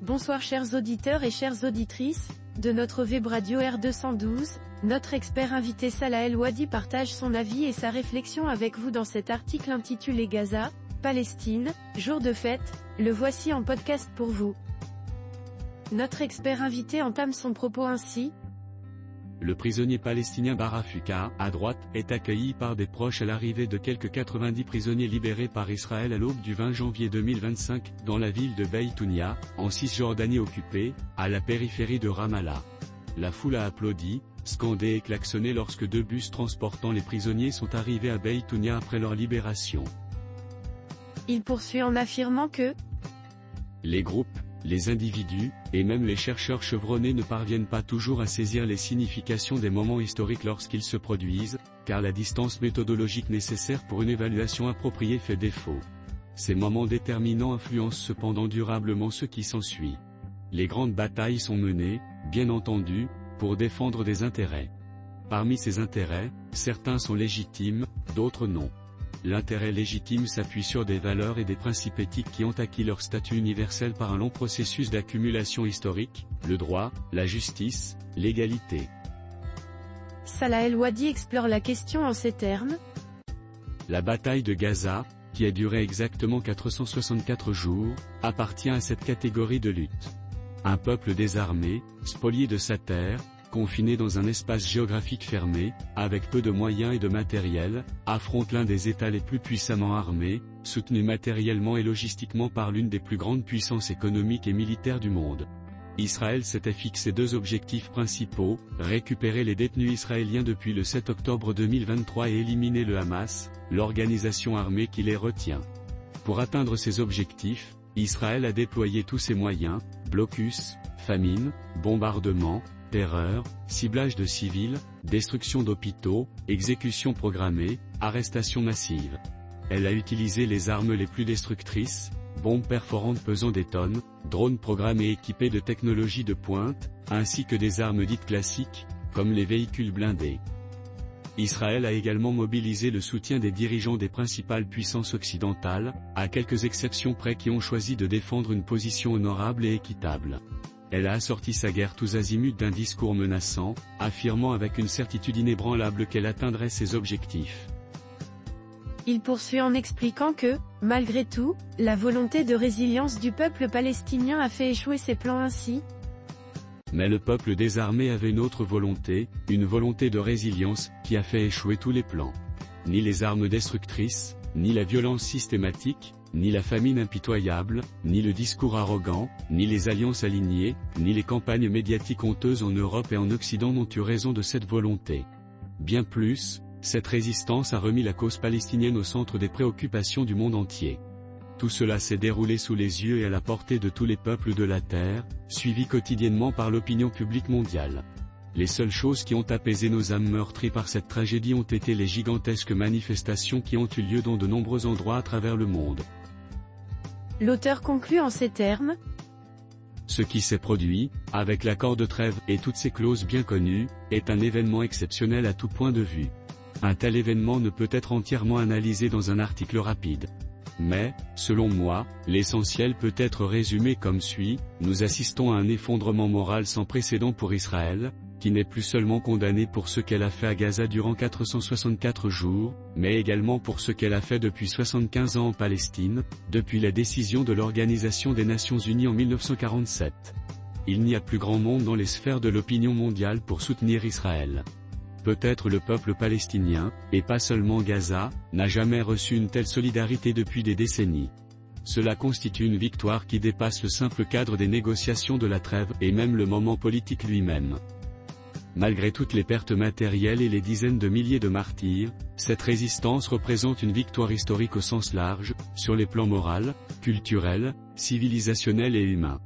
Bonsoir chers auditeurs et chères auditrices, de notre web radio R212, notre expert invité Salah El Ouadi partage son avis et sa réflexion avec vous dans cet article intitulé Gaza, Palestine, jour de fête, le voici en podcast pour vous. Notre expert invité entame son propos ainsi. Le prisonnier palestinien Barafuka, à droite, est accueilli par des proches à l'arrivée de quelques 90 prisonniers libérés par Israël à l'aube du 20 janvier 2025, dans la ville de Beït-Tounia, en Cisjordanie occupée, à la périphérie de Ramallah. La foule a applaudi, scandé et klaxonné lorsque deux bus transportant les prisonniers sont arrivés à Beït-Tounia après leur libération. Il poursuit en affirmant que les groupes, les individus, et même les chercheurs chevronnés ne parviennent pas toujours à saisir les significations des moments historiques lorsqu'ils se produisent, car la distance méthodologique nécessaire pour une évaluation appropriée fait défaut. Ces moments déterminants influencent cependant durablement ce qui s'ensuit. Les grandes batailles sont menées, bien entendu, pour défendre des intérêts. Parmi ces intérêts, certains sont légitimes, d'autres non. L'intérêt légitime s'appuie sur des valeurs et des principes éthiques qui ont acquis leur statut universel par un long processus d'accumulation historique, le droit, la justice, l'égalité. Salah El Ouadi explore la question en ces termes. La bataille de Gaza, qui a duré exactement 464 jours, appartient à cette catégorie de lutte. Un peuple désarmé, spolié de sa terre, confiné dans un espace géographique fermé, avec peu de moyens et de matériel, affronte l'un des États les plus puissamment armés, soutenu matériellement et logistiquement par l'une des plus grandes puissances économiques et militaires du monde. Israël s'était fixé deux objectifs principaux, récupérer les détenus israéliens depuis le 7 octobre 2023 et éliminer le Hamas, l'organisation armée qui les retient. Pour atteindre ces objectifs, Israël a déployé tous ses moyens, blocus, famine, bombardement, terreur, ciblage de civils, destruction d'hôpitaux, exécutions programmées, arrestations massives. Elle a utilisé les armes les plus destructrices, bombes perforantes pesant des tonnes, drones programmés équipés de technologies de pointe, ainsi que des armes dites classiques, comme les véhicules blindés. Israël a également mobilisé le soutien des dirigeants des principales puissances occidentales, à quelques exceptions près qui ont choisi de défendre une position honorable et équitable. Elle a assorti sa guerre tous azimuts d'un discours menaçant, affirmant avec une certitude inébranlable qu'elle atteindrait ses objectifs. Il poursuit en expliquant que, malgré tout, la volonté de résilience du peuple palestinien a fait échouer ses plans ainsi. Mais le peuple désarmé avait une autre volonté, une volonté de résilience, qui a fait échouer tous les plans. Ni les armes destructrices, ni la violence systématique, ni la famine impitoyable, ni le discours arrogant, ni les alliances alignées, ni les campagnes médiatiques honteuses en Europe et en Occident n'ont eu raison de cette volonté. Bien plus, cette résistance a remis la cause palestinienne au centre des préoccupations du monde entier. Tout cela s'est déroulé sous les yeux et à la portée de tous les peuples de la Terre, suivi quotidiennement par l'opinion publique mondiale. Les seules choses qui ont apaisé nos âmes meurtries par cette tragédie ont été les gigantesques manifestations qui ont eu lieu dans de nombreux endroits à travers le monde. L'auteur conclut en ces termes. Ce qui s'est produit, avec l'accord de trêve et toutes ses clauses bien connues, est un événement exceptionnel à tout point de vue. Un tel événement ne peut être entièrement analysé dans un article rapide. Mais, selon moi, l'essentiel peut être résumé comme suit: nous assistons à un effondrement moral sans précédent pour Israël, qui n'est plus seulement condamnée pour ce qu'elle a fait à Gaza durant 464 jours, mais également pour ce qu'elle a fait depuis 75 ans en Palestine, depuis la décision de l'Organisation des Nations Unies en 1947. Il n'y a plus grand monde dans les sphères de l'opinion mondiale pour soutenir Israël. Peut-être le peuple palestinien, et pas seulement Gaza, n'a jamais reçu une telle solidarité depuis des décennies. Cela constitue une victoire qui dépasse le simple cadre des négociations de la trêve et même le moment politique lui-même. Malgré toutes les pertes matérielles et les dizaines de milliers de martyrs, cette résistance représente une victoire historique au sens large, sur les plans moral, culturel, civilisationnel et humain.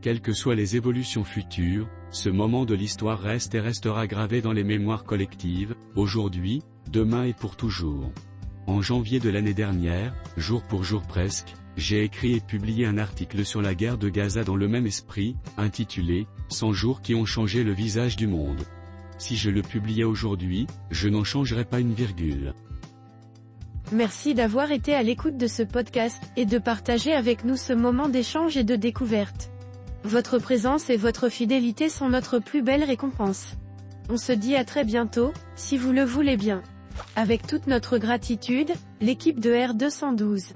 Quelles que soient les évolutions futures, ce moment de l'histoire reste et restera gravé dans les mémoires collectives, aujourd'hui, demain et pour toujours. En janvier de l'année dernière, jour pour jour presque, j'ai écrit et publié un article sur la guerre de Gaza dans le même esprit, intitulé « 100 jours qui ont changé le visage du monde ». Si je le publiais aujourd'hui, je n'en changerais pas une virgule. Merci d'avoir été à l'écoute de ce podcast, et de partager avec nous ce moment d'échange et de découverte. Votre présence et votre fidélité sont notre plus belle récompense. On se dit à très bientôt, si vous le voulez bien. Avec toute notre gratitude, l'équipe de R212.